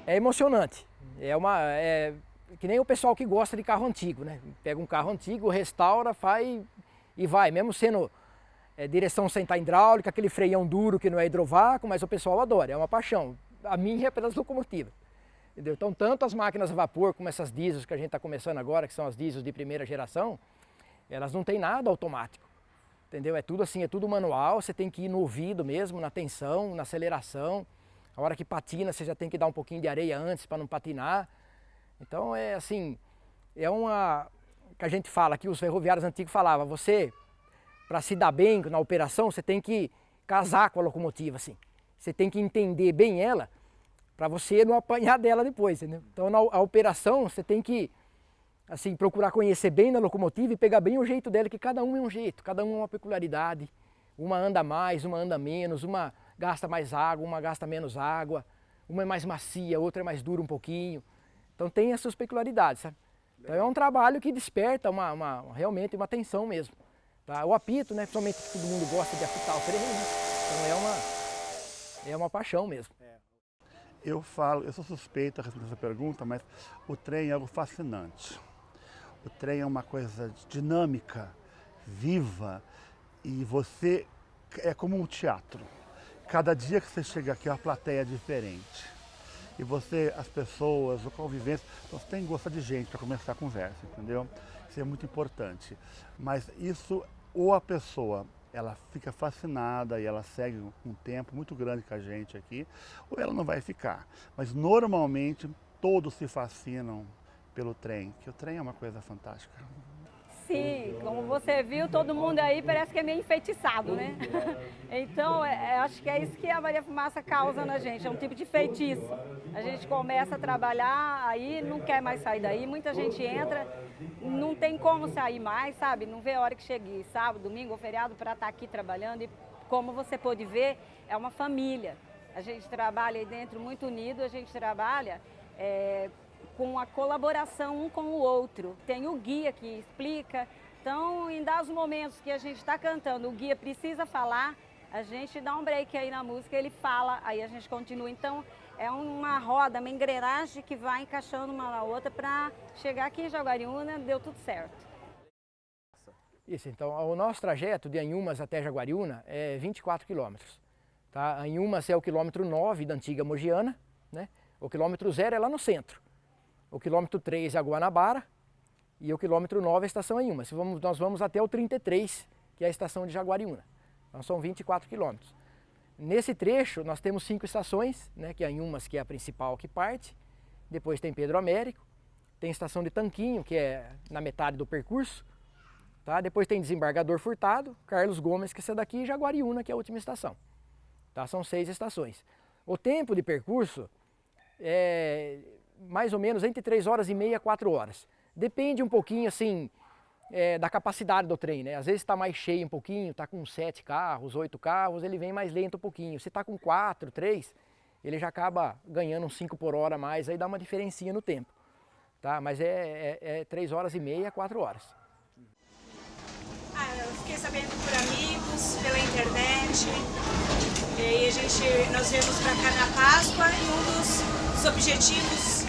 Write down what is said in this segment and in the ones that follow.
É emocionante. É que nem o pessoal que gosta de carro antigo, né? Pega um carro antigo, restaura, faz e vai. Mesmo sendo direção central hidráulica, aquele freião duro que não é hidrovácuo, mas o pessoal adora, é uma paixão. A minha é pelas locomotivas. Entendeu? Então, tanto as máquinas a vapor como essas diesels que a gente está começando agora, que são as diesels de primeira geração, elas não têm nada automático. Entendeu? É tudo assim, é tudo manual, você tem que ir no ouvido mesmo, na tensão, na aceleração. A hora que patina, você já tem que dar um pouquinho de areia antes para não patinar. Então é assim, é uma que a gente fala, que os ferroviários antigos falavam, você, para se dar bem na operação, você tem que casar com a locomotiva, assim. Você tem que entender bem ela, para você não apanhar dela depois, entendeu? Então a operação, você tem que assim, procurar conhecer bem na locomotiva e pegar bem o jeito dela, que cada um é um jeito, cada um é uma peculiaridade. Uma anda mais, uma anda menos, uma gasta mais água, uma gasta menos água, uma é mais macia, outra é mais dura um pouquinho. Então tem essas peculiaridades, sabe? Então é um trabalho que desperta realmente uma atenção mesmo. Tá? O apito, né? Principalmente todo mundo gosta de apitar o trem, né? Então é uma paixão mesmo. Eu sou suspeito a respeito dessa pergunta, mas o trem é algo fascinante. O trem é uma coisa dinâmica, viva, e você é como um teatro. Cada dia que você chega aqui, a plateia é diferente. E você, as pessoas, a convivência, você tem que gostar de gente para começar a conversa, entendeu? Isso é muito importante. Mas isso, ou a pessoa, ela fica fascinada e ela segue um tempo muito grande com a gente aqui, ou ela não vai ficar. Mas normalmente todos se fascinam pelo trem, que o trem é uma coisa fantástica. Sim, como você viu, todo mundo aí parece que é meio enfeitiçado, né? Então, acho que é isso que a Maria Fumaça causa na gente, é um tipo de feitiço. A gente começa a trabalhar, aí não quer mais sair daí, muita gente entra, não tem como sair mais, sabe? Não vê a hora que chegue sábado, domingo ou feriado para estar aqui trabalhando. E como você pôde ver, é uma família. A gente trabalha aí dentro muito unido, a gente trabalha com a colaboração um com o outro. Tem o guia que explica, então em dados momentos que a gente está cantando, o guia precisa falar, a gente dá um break aí na música, ele fala, aí a gente continua. Então é uma roda, uma engrenagem que vai encaixando uma na outra para chegar aqui em Jaguariúna, deu tudo certo. Isso, então o nosso trajeto de Anhumas até Jaguariúna é 24 quilômetros. Tá? Anhumas é o quilômetro 9 da antiga Mogiana, né? O quilômetro 0 é lá no centro. O quilômetro 3 é a Guanabara e o quilômetro 9 é a estação Anhumas. Nós vamos até o 33, que é a estação de Jaguariúna. Então são 24 quilômetros. Nesse trecho nós temos 5 estações, né, que é Anhumas, que é a principal que parte. Depois tem Pedro Américo, tem a estação de Tanquinho, que é na metade do percurso. Tá? Depois tem Desembargador Furtado, Carlos Gomes, que é essa daqui, e Jaguariúna, que é a última estação. Tá? São 6 estações. O tempo de percurso é mais ou menos entre 3 horas e meia a 4 horas. Depende um pouquinho assim da capacidade do trem, né? Às vezes está mais cheio um pouquinho, está com 7 carros, 8 carros, ele vem mais lento um pouquinho. Se está com 4, 3, ele já acaba ganhando uns 5 por hora a mais, aí dá uma diferencinha no tempo. Tá? Mas é 3 horas e meia a 4 horas. Eu fiquei sabendo por amigos, pela internet, e nós viemos para cá na Páscoa e um dos objetivos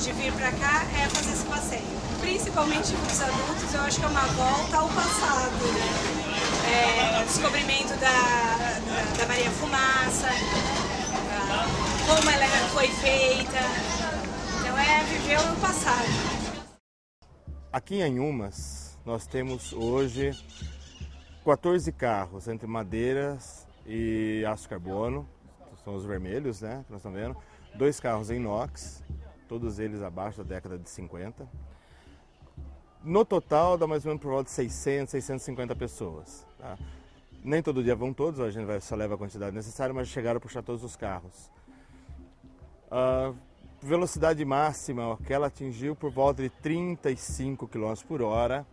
de vir para cá é fazer esse passeio. Principalmente para os adultos, eu acho que é uma volta ao passado, né? Descobrimento da Maria Fumaça, como ela foi feita, então viver o passado. Aqui em Anhumas, nós temos hoje 14 carros entre madeiras e aço carbono, são os vermelhos, né, que nós estamos vendo. 2 carros em inox, todos eles abaixo da década de 50. No total, dá mais ou menos por volta de 600, 650 pessoas. Tá? Nem todo dia vão todos, a gente só leva a quantidade necessária, mas chegaram a puxar todos os carros. Velocidade máxima que ela atingiu por volta de 35 km por hora.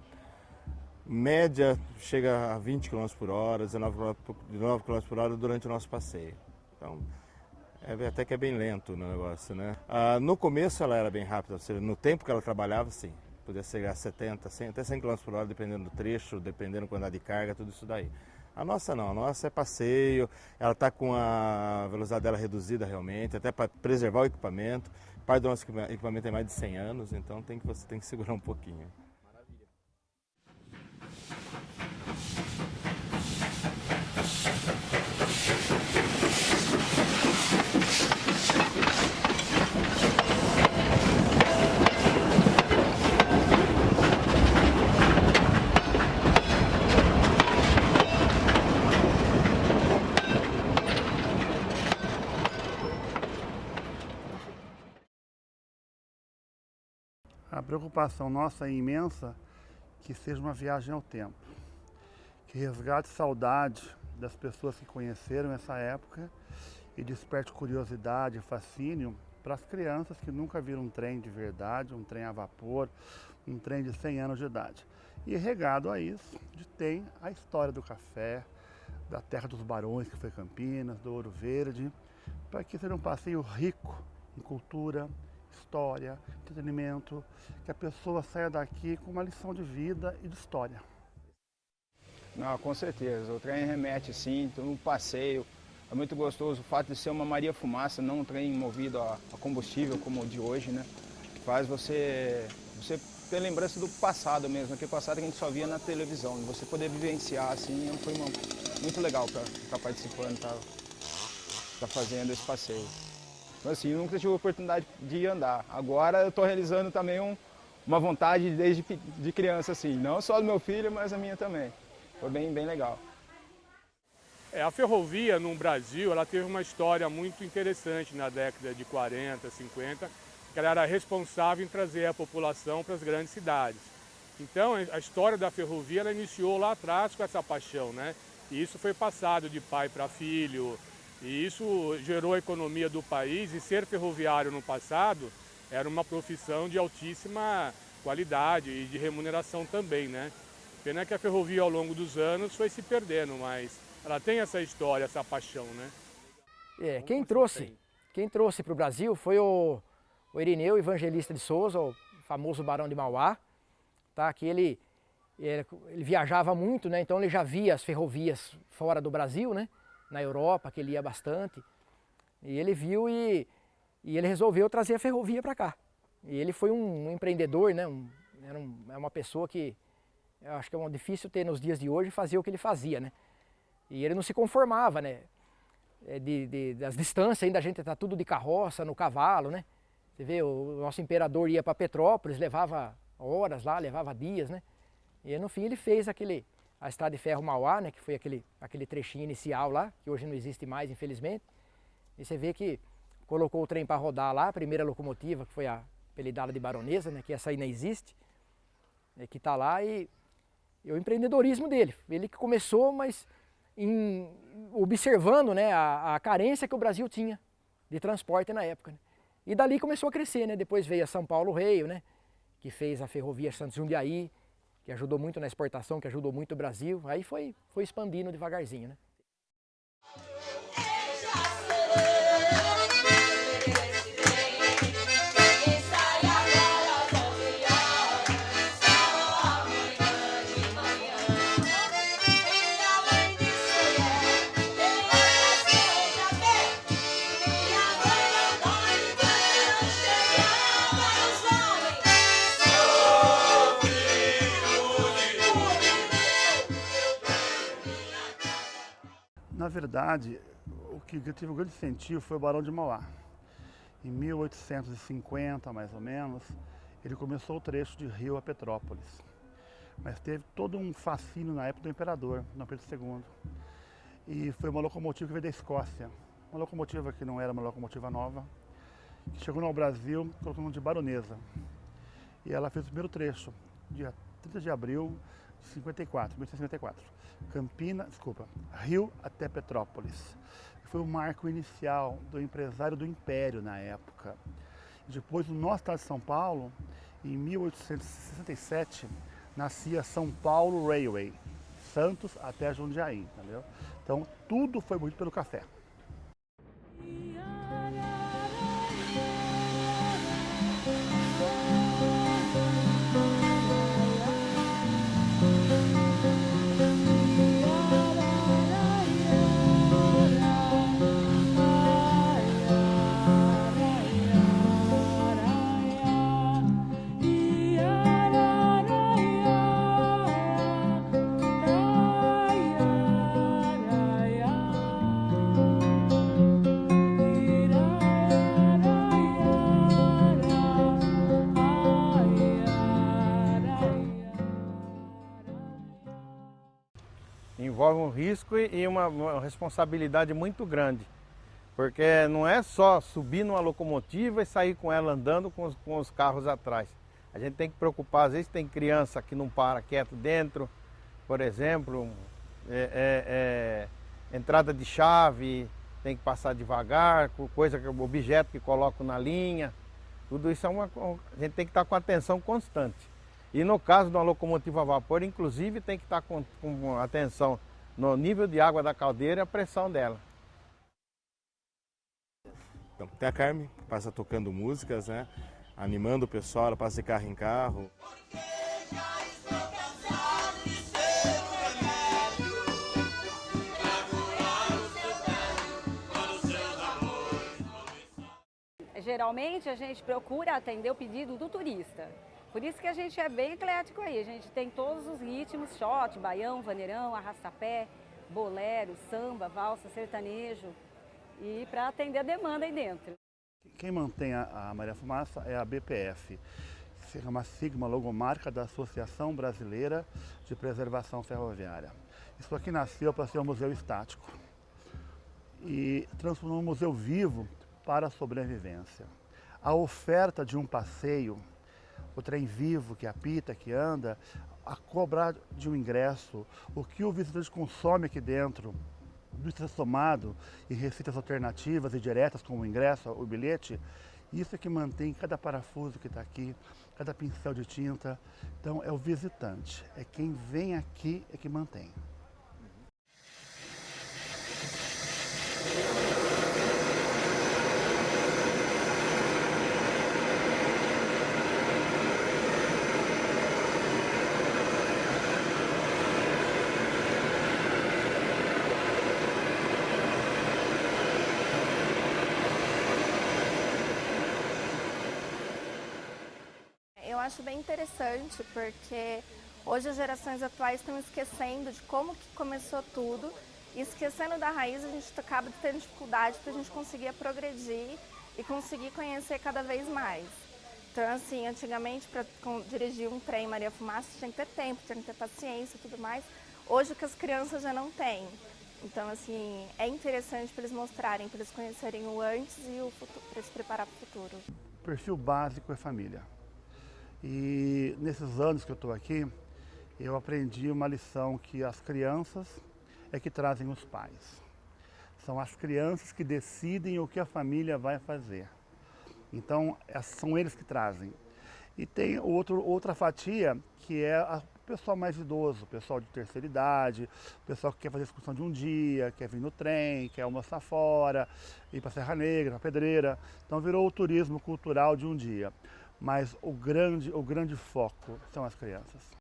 Média chega a 20 km por hora, 19 km por hora durante o nosso passeio. Então, até que é bem lento o negócio, né? No começo ela era bem rápida, ou seja, no tempo que ela trabalhava, sim. Podia chegar a 70, 100, até 100 km por hora, dependendo do trecho, dependendo da quantidade de carga, tudo isso daí. A nossa não, a nossa é passeio, ela está com a velocidade dela reduzida realmente, até para preservar o equipamento. Parte do nosso equipamento tem mais de 100 anos, então você tem que segurar um pouquinho. A preocupação nossa é imensa que seja uma viagem ao tempo, que resgate saudade das pessoas que conheceram essa época e desperte curiosidade e fascínio para as crianças que nunca viram um trem de verdade, um trem a vapor, um trem de 100 anos de idade. E regado a isso, tem a história do café, da terra dos barões, que foi Campinas, do Ouro Verde, para que seja um passeio rico em cultura, história, entretenimento, que a pessoa saia daqui com uma lição de vida e de história. Não, com certeza. O trem remete sim, um passeio. É muito gostoso o fato de ser uma Maria Fumaça, não um trem movido a combustível como o de hoje, né? Faz você ter lembrança do passado mesmo, aquele passado que a gente só via na televisão. E você poder vivenciar assim, foi muito legal para estar participando, tá fazendo esse passeio. Então, assim, eu nunca tive a oportunidade de andar. Agora eu estou realizando também uma vontade desde de criança, assim, não só do meu filho, mas a minha também. Foi bem legal. A ferrovia no Brasil, ela teve uma história muito interessante na década de 40, 50, que ela era responsável em trazer a população para as grandes cidades. Então, a história da ferrovia, ela iniciou lá atrás com essa paixão, né? E isso foi passado de pai para filho, e isso gerou a economia do país, e ser ferroviário no passado era uma profissão de altíssima qualidade e de remuneração também, né? Pena que a ferrovia ao longo dos anos foi se perdendo, mas ela tem essa história, essa paixão, né? Quem trouxe para o Brasil foi o Irineu Evangelista de Souza, o famoso Barão de Mauá, tá? Que ele viajava muito, né? Então ele já via as ferrovias fora do Brasil, né? Na Europa, que ele ia bastante. E ele viu e ele resolveu trazer a ferrovia para cá. E ele foi um empreendedor, né? É uma pessoa que eu acho que é difícil ter nos dias de hoje fazer o que ele fazia, né? E ele não se conformava, né? Das distâncias ainda, a gente tá tudo de carroça, no cavalo, né? Você vê, o nosso imperador ia para Petrópolis, levava horas lá, levava dias, né? E no fim ele fez a Estrada de Ferro Mauá, né? Que foi aquele trechinho inicial lá, que hoje não existe mais, infelizmente. E você vê que colocou o trem para rodar lá, a primeira locomotiva, que foi a apelidada de Baronesa, né? Que essa aí não existe, que está lá, e o empreendedorismo dele. Ele que começou, mas observando, né, a carência que o Brasil tinha de transporte na época, né? E dali começou a crescer, né? Depois veio a São Paulo Rail, né? Que fez a ferrovia Santos Jundiaí, que ajudou muito na exportação, que ajudou muito o Brasil. Aí foi expandindo devagarzinho, né? Na verdade, o que teve um grande incentivo foi o Barão de Mauá. Em 1850, mais ou menos, ele começou o trecho de Rio a Petrópolis. Mas teve todo um fascínio na época do imperador, Dom Pedro II. E foi uma locomotiva que veio da Escócia. Uma locomotiva que não era uma locomotiva nova, que chegou no Brasil colocando o nome de Baronesa. E ela fez o primeiro trecho, dia 30 de abril de 1854. Rio até Petrópolis. Foi o marco inicial do empresário do Império na época. Depois, no nosso estado de São Paulo, em 1867, nascia São Paulo Railway, Santos até Jundiaí, entendeu? Então, tudo foi movido pelo café. corre um risco e uma responsabilidade muito grande. Porque não é só subir numa locomotiva e sair com ela andando com os carros atrás. A gente tem que preocupar, às vezes tem criança que não para quieto dentro, por exemplo, entrada de chave, tem que passar devagar, objeto que colocam na linha. Tudo isso a gente tem que estar com atenção constante. E no caso de uma locomotiva a vapor, inclusive, tem que estar com atenção no nível de água da caldeira e a pressão dela. Então, tem a Carmen, que passa tocando músicas, né? Animando o pessoal, ela passa de carro em carro. Geralmente a gente procura atender o pedido do turista. Por isso que a gente é bem eclético aí. A gente tem todos os ritmos, shot, baião, vaneirão, arrastapé, bolero, samba, valsa, sertanejo. E para atender a demanda aí dentro. Quem mantém a Maria Fumaça é a BPF, que é uma sigla, uma logomarca da Associação Brasileira de Preservação Ferroviária. Isso aqui nasceu para ser um museu estático e transformou um museu vivo para a sobrevivência. A oferta de um passeio, o trem vivo que apita, que anda, a cobrar de um ingresso, o que o visitante consome aqui dentro, isso é somado em receitas alternativas e diretas, como o ingresso, o bilhete, isso é que mantém cada parafuso que está aqui, cada pincel de tinta. Então é o visitante, é quem vem aqui é que mantém. Eu acho bem interessante porque hoje as gerações atuais estão esquecendo de como que começou tudo e esquecendo da raiz a gente acaba tendo dificuldade para a gente conseguir progredir e conseguir conhecer cada vez mais. Então assim, antigamente para dirigir um trem Maria Fumaça tinha que ter tempo, tinha que ter paciência e tudo mais. Hoje o que as crianças já não têm. Então assim, é interessante para eles mostrarem, para eles conhecerem o antes e o futuro, para se preparar para o futuro. O perfil básico é família. E nesses anos que eu estou aqui, eu aprendi uma lição que as crianças é que trazem os pais. São as crianças que decidem o que a família vai fazer. Então, são eles que trazem. E tem outra fatia que é o pessoal mais idoso, o pessoal de terceira idade, o pessoal que quer fazer excursão de um dia, quer vir no trem, quer almoçar fora, ir para Serra Negra, para Pedreira. Então virou o turismo cultural de um dia. Mas o grande foco são as crianças.